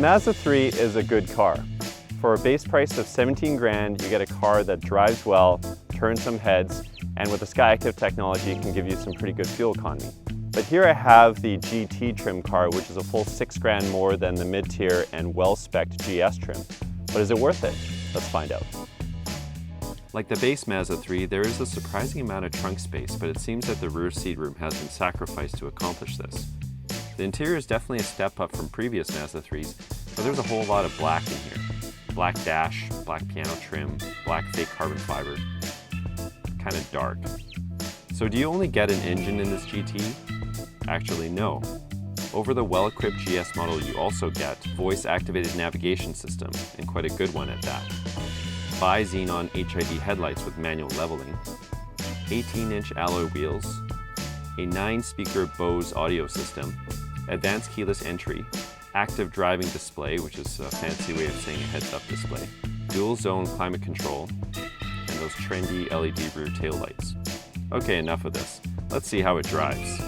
Mazda 3 is a good car. For a base price of 17 grand, you get a car that drives well, turns some heads, and with the SkyActiv technology can give you some pretty good fuel economy. But here I have the GT trim car, which is a full 6 grand more than the mid-tier and well-spec'd GS trim. But is it worth it? Let's find out. Like the base Mazda 3, there is a surprising amount of trunk space, but it seems that the rear seat room has been sacrificed to accomplish this. The interior is definitely a step up from previous Mazda 3s, but there's a whole lot of black in here. Black dash, black piano trim, black fake carbon fiber. Kind of dark. So do you only get an engine in this GT? Actually, no. Over the well-equipped GS model, you also get voice-activated navigation system, and quite a good one at that. Bi-xenon HID headlights with manual leveling, 18-inch alloy wheels, a 9-speaker Bose audio system, advanced keyless entry, active driving display, which is a fancy way of saying a heads-up display, dual-zone climate control, and those trendy LED rear taillights. Okay, enough of this. Let's see how it drives.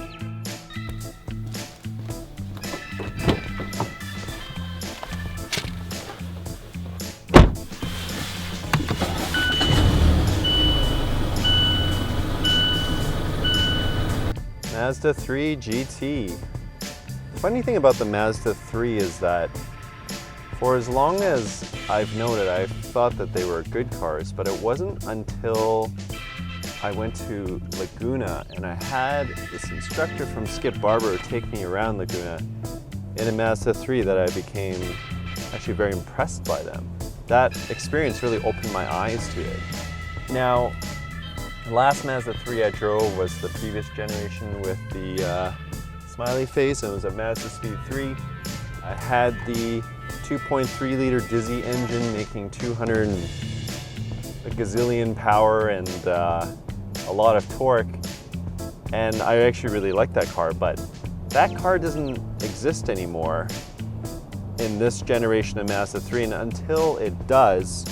Mazda 3 GT. The funny thing about the Mazda 3 is that for as long as I've known it, I've thought that they were good cars, but it wasn't until I went to Laguna and I had this instructor from Skip Barber take me around Laguna in a Mazda 3 that I became actually very impressed by them. That experience really opened my eyes to it. Now, the last Mazda 3 I drove was the previous generation with the smiley face, and it was a Mazda Speed 3. I had the 2.3 liter Dizzy engine making 200 a gazillion power and a lot of torque, and I actually really liked that car, but that car doesn't exist anymore in this generation of Mazda 3, and until it does,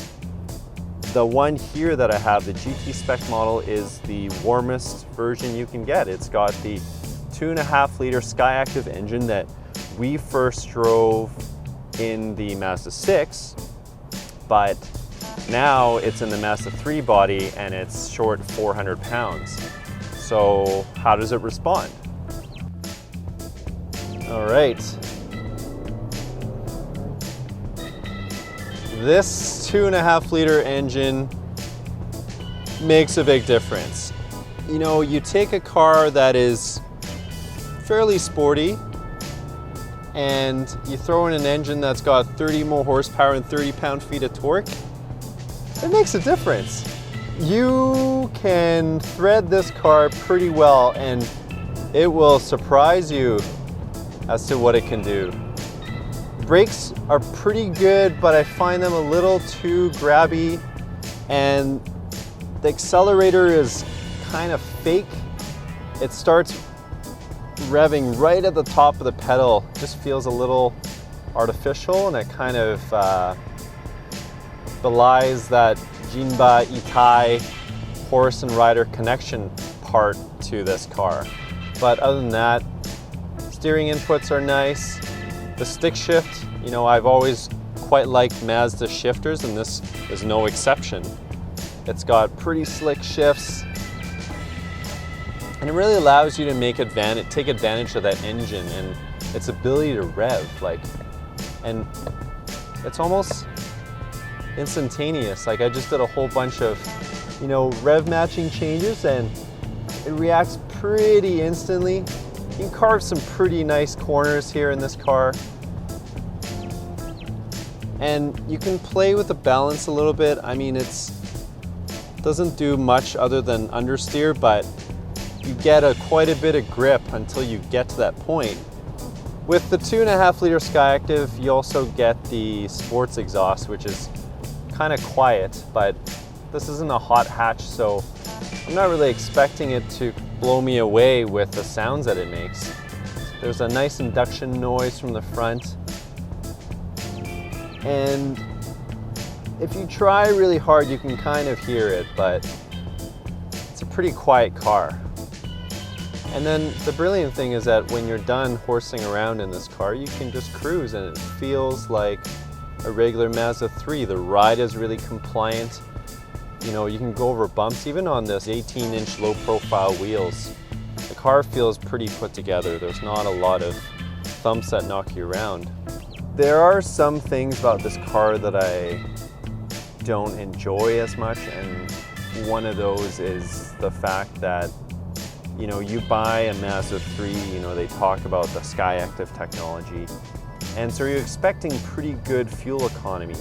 the one here that I have, the GT spec model, is the warmest version you can get. It's got the 2.5 liter SkyActiv engine that we first drove in the Mazda 6, but now it's in the Mazda 3 body and it's short 400 pounds. So how does it respond? All right. This 2.5 liter engine makes a big difference. You know, you take a car that is fairly sporty and you throw in an engine that's got 30 more horsepower and 30 pound-feet of torque, it makes a difference. You can thread this car pretty well and it will surprise you as to what it can do. Brakes are pretty good, but I find them a little too grabby, and the accelerator is kind of fake. It starts revving right at the top of the pedal. It just feels a little artificial, and it kind of belies that Jinba Itai horse and rider connection part to this car. But other than that, steering inputs are nice. The stick shift, you know, I've always quite liked Mazda shifters, and this is no exception. It's got pretty slick shifts, and it really allows you to take advantage of that engine and its ability to rev, and it's almost instantaneous. Like, I just did a whole bunch of, you know, rev matching changes, and it reacts pretty instantly. You can carve some pretty nice corners here in this car. And you can play with the balance a little bit. I mean, it doesn't do much other than understeer, but you get quite a bit of grip until you get to that point. With the 2.5 liter SkyActiv, you also get the sports exhaust, which is kind of quiet, but this isn't a hot hatch, so I'm not really expecting it to blow me away with the sounds that it makes. There's a nice induction noise from the front, and if you try really hard you can kind of hear it, but it's a pretty quiet car. And then the brilliant thing is that when you're done horsing around in this car, you can just cruise and it feels like a regular Mazda 3. The ride is really compliant. You know, you can go over bumps even on this 18-inch low profile wheels. The car feels pretty put together. There's not a lot of thumps that knock you around. There are some things about this car that I don't enjoy as much, and one of those is the fact that, you know, you buy a Mazda 3, you know, they talk about the Skyactiv technology, and so you're expecting pretty good fuel economy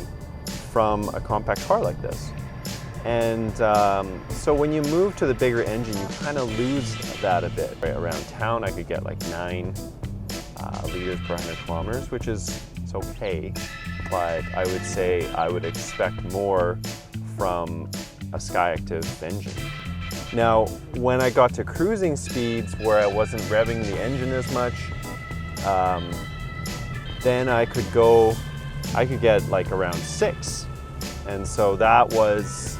from a compact car like this. And so when you move to the bigger engine, you kind of lose that a bit. Right around town, I could get like 9 liters per 100 kilometers, which is it's okay, but I would say I would expect more from a Skyactiv engine. Now, when I got to cruising speeds where I wasn't revving the engine as much, then I could get like around 6. And so that's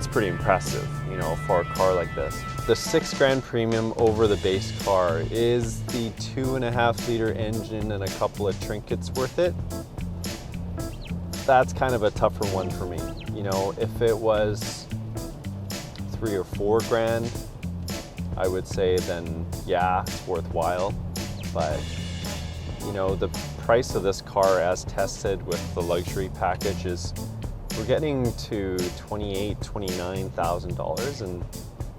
pretty impressive, you know, for a car like this. The $6,000 premium over the base car. Is the 2.5 liter engine and a couple of trinkets worth it? That's kind of a tougher one for me. You know, if it was $3,000 or $4,000, I would say then yeah, it's worthwhile. But you know, the price of this car as tested with the luxury package is, we're getting to $28,000, $29,000, and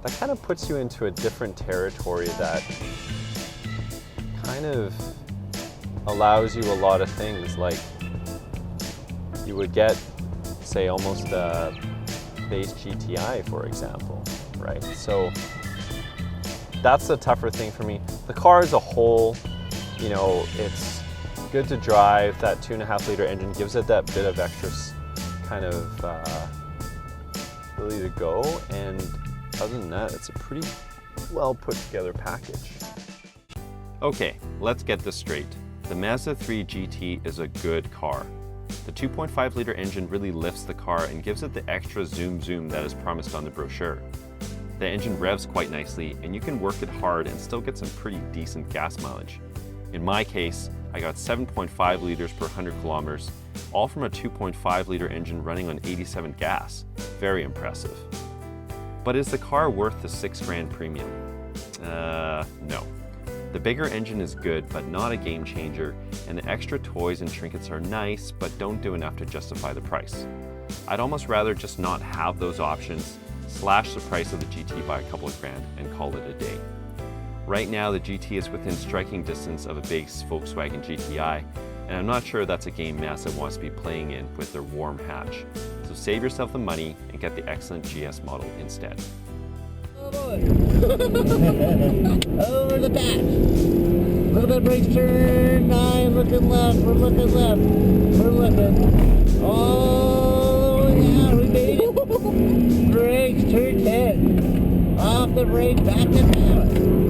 that kind of puts you into a different territory that kind of allows you a lot of things. Like you would get, say, almost a base GTI, for example, right? So that's the tougher thing for me. The car as a whole, you know, it's good to drive. That 2.5 liter engine gives it that bit of extra kind of ability to go, and other than that, it's a pretty well put together package. Okay, let's get this straight. The Mazda 3 GT is a good car. The 2.5 liter engine really lifts the car and gives it the extra zoom that is promised on the brochure. The engine revs quite nicely, and you can work it hard and still get some pretty decent gas mileage. In my case, I got 7.5 liters per 100 kilometers, all from a 2.5 liter engine running on 87 gas. Very impressive. But is the car worth the $6,000 premium? No. The bigger engine is good, but not a game changer, and the extra toys and trinkets are nice, but don't do enough to justify the price. I'd almost rather just not have those options, slash the price of the GT by a couple of grand, and call it a day. Right now, the GT is within striking distance of a base Volkswagen GTI, and I'm not sure that's a game Mazda wants to be playing in with their warm hatch. So save yourself the money and get the excellent GS model instead. Oh boy! Over the patch! Little bit brakes turn 9, looking left, we're looking left, we're looking. Oh yeah, we made it! Brakes turn 10. Off the brake, back to power.